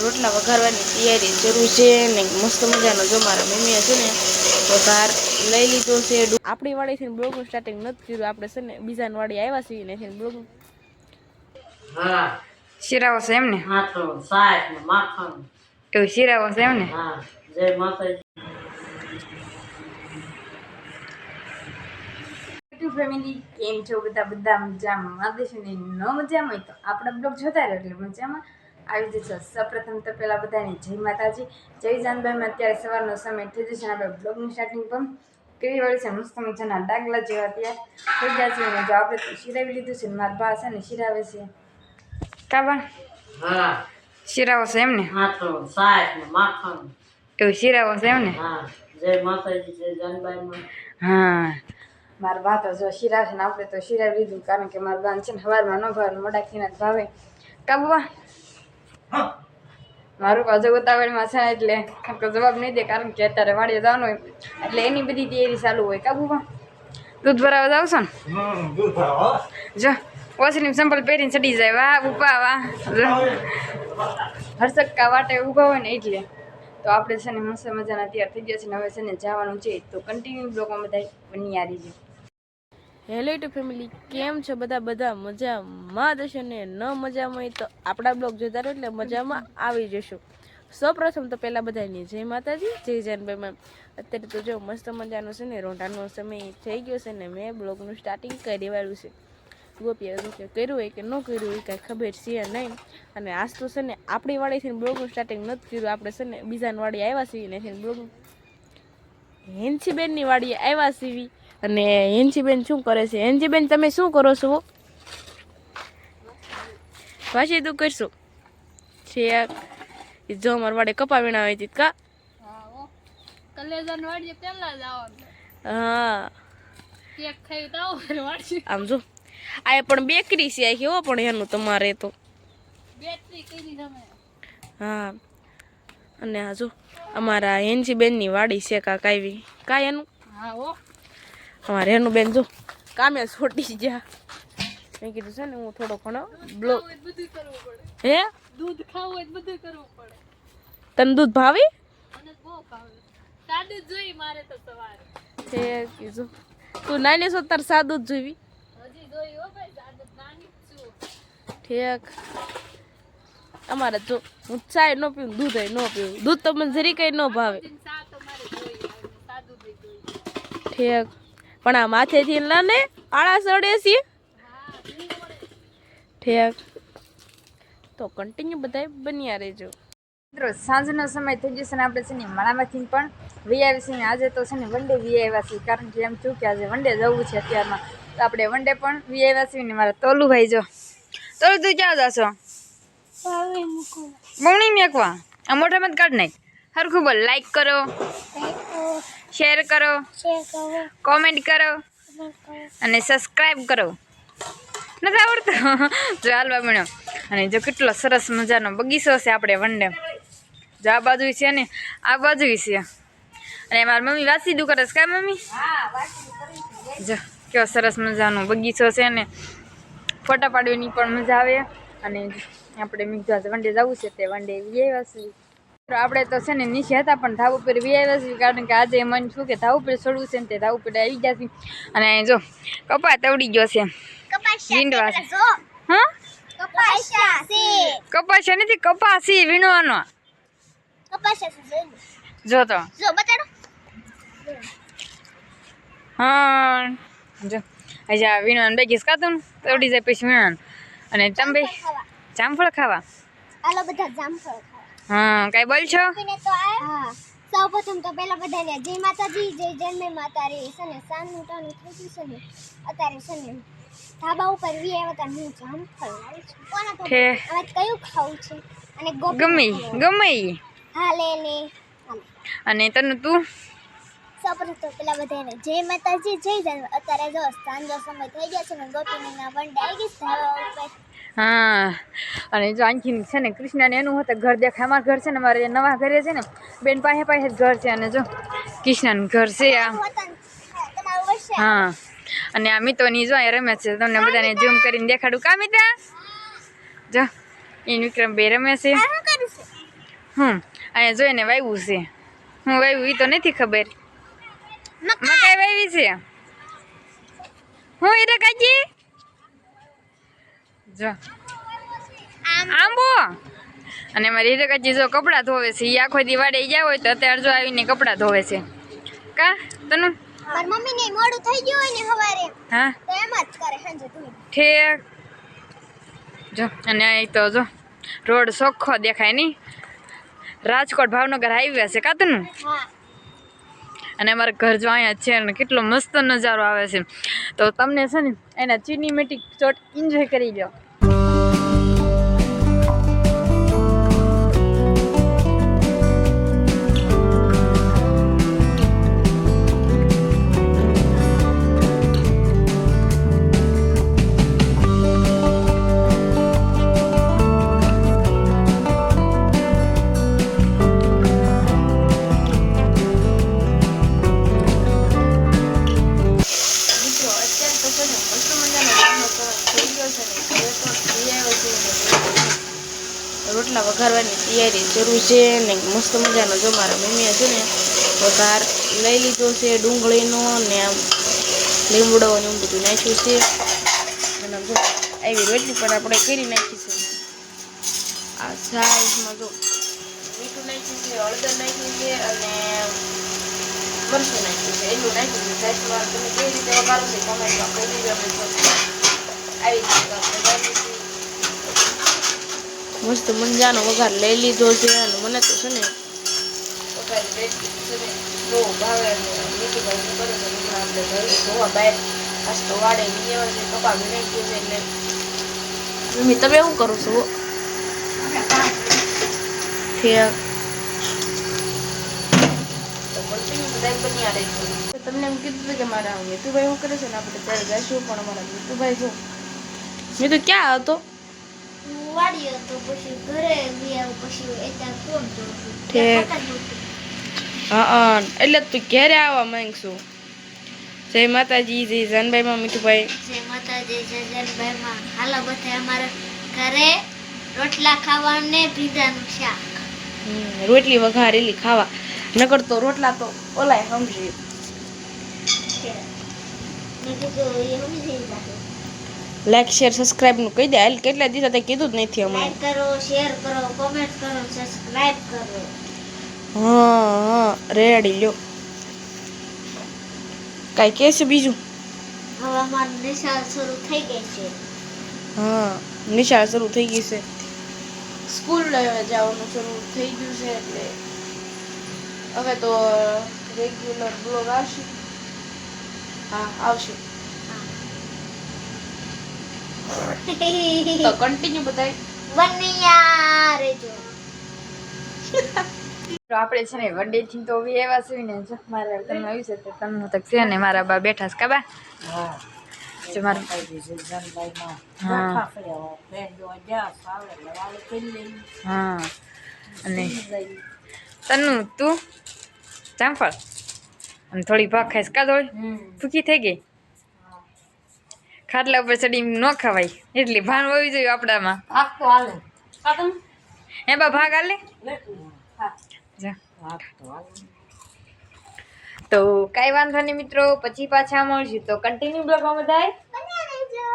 રોટલા વઘારવાની તૈયારી શરૂ છે ને મસ્ત મજાનો જો મારા મમ્મીએ છે ને વઘાર લઈ લીધો છે. આપણી વાડીથી બ્લોગનું સ્ટાર્ટિંગ નથી કર્યું, આપણે છે ને બીજાની વાડી આવ્યા છીએ ને બ્લોગ શીરાવો છે એમ ને? એવું શીરાવો છે એમ ને? જય માતાજી. ફેમિલી કેમ છો બધા મજામાં? માદેશ ને ન મજામાં હોય તો આપણા બ્લોગ જોતા રહો એટલે મજામાં આવી જશે. સૌપ્રથમ તો પેલા બધાને જય માતાજી, જય જાનભાઈમાં. અત્યારે સવારનો સમય થઈ જશે. આપણે બ્લોગની સ્ટાર્ટિંગ પણ કેવી વળી છે મસ્ત મજાના ડાગલા જેવા તૈયાર થઈ ગયા છે. જો આપણે તો શીરાવી લીધું છે ને મારા બા છે ને શીરાવે છે. કાબા શીરાવો છે એમ ને? એવું શીરાવો છે એમ ને? જય માતાજી, જય જાનબાઈ. હા, મારા બા તો જો શીરા છે ને આપણે તો શીરાવી લીધું, કારણ કે મારા બાન છે ને સવારમાં ન ભાવે, મોડાખીના જ ભાવે. કાબુબા મારું પાછો ઉતાવળમાં છે એટલે જવાબ નહીં દે, કારણ કે અત્યારે વાડીએ જવાનું હોય એટલે એની બધી તૈયારી ચાલુ હોય. કાબુબા દૂધ ભરાવા જાવ છો ને? જો ઓછની સંપલ પહેરીને ચડી જાય. વાહ ઉપા વાહ, હરસક્કા વાટે ઊભા હોય ને એટલે. તો આપણે છે ને મસ્ત મજાના તૈયાર થઈ ગયા છે ને હવે છે ને જવાનું છે, તો કન્ટિન્યુ બ્લોગમાં બધા બની આવી છે. હેલો ટુ ફેમિલી, કેમ છો બધા મજામાં જશો ને? ન મજામાં હોય તો આપણા બ્લોગ જોતા રહો એટલે મજામાં આવી જશો. સૌપ્રથમ તો પહેલાં બધાની જય માતાજી, જય જાનભાઈમાં. અત્યારે તો જો મસ્ત મજાનો છે ને રોંઢાનો સમય થઈ ગયો છે ને મેં બ્લોગનું સ્ટાર્ટિંગ કરી વાળું છે. ગોપીએ કર્યું હોય કે ન કર્યું હોય કાંઈ ખબર છે નહીં. અને આજ તો છે ને આપણી વાડીથી બ્લોગનું સ્ટાર્ટિંગ નથી કર્યું, આપણે છે ને બીજાની વાડી આવ્યા છીએ ને બ્લોગ હેન્સીબેનની વાડી આવ્યા છીએ. અને હેન્સીબેન શું કરે છે? હેન્સીબેન તમે શું કરો છો? પાછી તું કરશું છે જો અમાર વાડે કપા વીણા હોય કા? હા આમ જો આ પણ બેકરી છે આ કેવો પણ એનું તમારે તો હા. અને આ જો અમારા હેન્સીબેનની વાડી છે કાંઈ એનું અમારે એનું બેન જો કામે છોટી ગયા. મેં કીધું છે ને હું થોડો ઘણો બ્લોગ હે દૂધ ખાવું હોય બધું કરવું પડે. તને દૂધ ભાવી? સાદું જોઈ મારે તો સવારે છે કીધું તું નાની છો તાર સાદું જ જોઈવી હજી જોઈ હો ભાઈ, સાદું નાની છું. ઠીક અમારે જો હું ચાય ન પીવું, દૂધ ન પીવું. દૂધ તો મને જરી કઈ ન ભાવે. ઠીક પણ આ માથેથી ને આળા સડે છે. ઠીક તો કન્ટિન્યુ બધા બન્યા રહેજો. મિત્રો સાંજનો સમય થઈ જશે ને આપણે છે ને માળામાંથી પણ વી આવી છે ને આજે તો છે ને વનડે વી આવ્યા છીએ, કારણ કે એમ થયું કે આજે વનડે જવું છે અત્યારમાં, તો આપણે વનડે પણ વી આવ્યા છીએ ને. મારા તોલું ભાઈ જો તોલું તું ક્યાં જશો? બમણી મેકવા આ મોઢામાં કાઢ નાખ. હરખું બોલ, લાઈક કરો, શેર કરો, કોમેન્ટ કરો અને સબસ્ક્રાઈબ કરો. નથી આવડતું? જો હાલવા મળ્યો. અને જો કેટલો સરસ મજાનો બગીચો છે આપણે વનડે. જો આ બાજુ છે ને આ બાજુ છે. અને મારી મમ્મી વાસીદું કરે છે કા મમ્મી? જો કેવો સરસ મજાનો બગીચો છે ને ફોટા પાડવાની પણ મજા આવે. અને આપણે મીઠા વનડે જવું છે તે વનડે વી આવ્યા છીએ. આપણે તો છે ને નીચે હતા પણ ધાબ ઉપર વી આવ્યા છીએ, કારણ કે આજે મન શું કે ધાબ ઉપર ચડવું છે ને તે ધાબ ઉપર આવી ગયા છે. અને જો કપા તવડી ગયો છે વીંડવા છે. હા કપાસ્યા નથી, કપાસી વીણવાનો. જો તો હા જો હજી આ વીણવાનું બેગીસ કાતું તવડી જાય પછી વીણવાનું. અને તમે જામફળ ખાવા? હાલો બધા જામફળ ખાવા. હા કઈ બોલ છો? હા સૌપ્રથમ તો પહેલા બધાને જય માતાજી, જય જન્મે માતારી. છે ને સાંજનું ટાણું થઈ ગયું છે ને અત્યારે છે ને ધાબા ઉપર વી આવ્યા હતા. હું જામફળ લાવી છું. કોના તો હવે કયું ખાવું છે? અને ગમે હા લે લે. અને તને તું? સૌપ્રથમ તો પેલા બધાને જય માતાજી, જય જન્મે. અત્યારે જો સાંજનો સમય થઈ ગયો છે ને ગોપીના વનડે આવી ગઈ ધાબા ઉપર. હા અને જો આંખી છે ને કૃષ્ણને એનું હતું ઘર દેખાય. અમારું ઘર છે ને અમારે નવા ઘરે છે ને બેન પાસે જ ઘર છે. અને જો કૃષ્ણનું ઘર છે આ. હા અને આ મિત્રોની જો રમે છે, તમને બધાને ઝૂમ કરીને દેખાડું કા મિત્રા? જો એ વિક્રમ બે રમે છે. અહીંયા જોઈને વાવ્યું છે. હું વાવ્યું એ તો નથી ખબર. મકાઈ વાવી છે. હું હીરા કાકી જો આંબો. અને મારી હીરા કાકી જો કપડાં ધોવે છે. એ આખો દી વાડે ગયા હોય તો અત્યારે જો આવીને કપડાં ધોવે છે. કા તનુ મારી મમ્મીને મોડું થઈ ગયું હોય ને સવારે હા તો એમ જ કરે સાંજે તું. ઠેક જો. અને અહીં તો જો રોડ ચોખ્ખો દેખાય નહીં. રાજકોટ ભાવનગર હાઈવે છે કાતનું. હા અને અમારા ઘર જો અહીંયા છે ને કેટલો મસ્ત નજારો આવે છે. તો તમને છે ને એના સિનેમેટિક શોટ એન્જોય કરી લો. રોટલા વઘારવાની તૈયારી શરૂ છે ને મસ્ત મજાનો જો મારા મમ્મીએ છે ને વઘાર લઈ લીધો છે ડુંગળીનો ને આમ લીમડો ને એવું બધું નાખ્યું છે. અને જો આવી રોટલી પણ આપણે કરી નાખી છે. આ સાઈઝમાં જો મીઠું નાખ્યું છે, હળદર નાખ્યું છે અને મરચું નાખ્યું છે. એટલું નાખ્યું છે. સાઈઝમાં તમે કેવી રીતે વઘારો છે કમેન્ટમાં કહી દીધો. આવી રીતે મસ્ત મંજાનો વઘાર લઈ લીધો છે. અને મને તો છે ને વઘાર બહુ ભાવે. મીઠી ભાઈ કરે છે આપણે ઘરે ધોવા બહાર આજ તો વાડે લેવા છે કપા ભીનાઈ ગયું છે. એટલે મમ્મી તમે શું કરો છો? ઠીક તો કન્ટિન્યુ બધા બન્યા રહેજો. તમને એમ કીધું હતું કે મારા મીતુભાઈ શું કરે છે ને આપણે ત્યારે જઈશું. પણ અમારા મીતુભાઈ જો મીતુ ક્યાં હતો? વાડી હતો પછી ઘરે ગયા પછી એટલા ફોન જોઉં. ઠીક. હા એટલે તું ઘેરે આવવા માંગશું. જય માતાજી, જય જાનભાઈમાં મીઠુભાઈ. જય માતાજી, જય જનભાઈમાં. હાલો બધા અમારા ઘરે રોટલા ખાવા ને ભીંડાનું શાક. રોટલી વઘારેલી ખાવા. નકર તો રોટલા તો ઓલાય સમજી. મેં કીધું એ સમજી જાય. લાઈક શેર સબસ્ક્રાઇબ નું કહી દે. હાલ કેટલા દિવસ તે કીધું જ નથી હમણાં. લાઈક કરો, શેર કરો, કોમેન્ટ કરો, સબસ્ક્રાઇબ કરો. હા રેડી લ્યો. કાંઈ કે છે બીજું? હવે અમારી નિશાળ શરૂ થઈ ગઈ છે. હા નિશાળ શરૂ થઈ ગઈ છે. સ્કૂલ જવાનું શરૂ થઈ ગયું છે. એટલે હવે તો રેગ્યુલર બ્લોગ આવશે. હા આવશે. તો કન્ટિન્યુ બતાય બન્યા રહેજો. તો આપણે છે ને વડે થી તો એવા છે ને જો મારા તમે આવી છે તો તમને તક છે ને મારા બા બેઠા છે કાબા. હા જો મારા હા અને તન્નુ તું જામફળ અને થોડી ભાગ ખાઈશ કા થોડી ભૂખી થઈ ગઈ. ખાટલા ઉપર ચડી ન ખવાય એટલી ભાન હોવી જોઈએ આપણામાં. એ બા ભાગ આલે તો કઈ વાંધો નહીં મિત્રો, પછી પાછા મળશું. તો કન્ટિન્યુ બ્લોગમાં બધાય બન્યા રહેજો.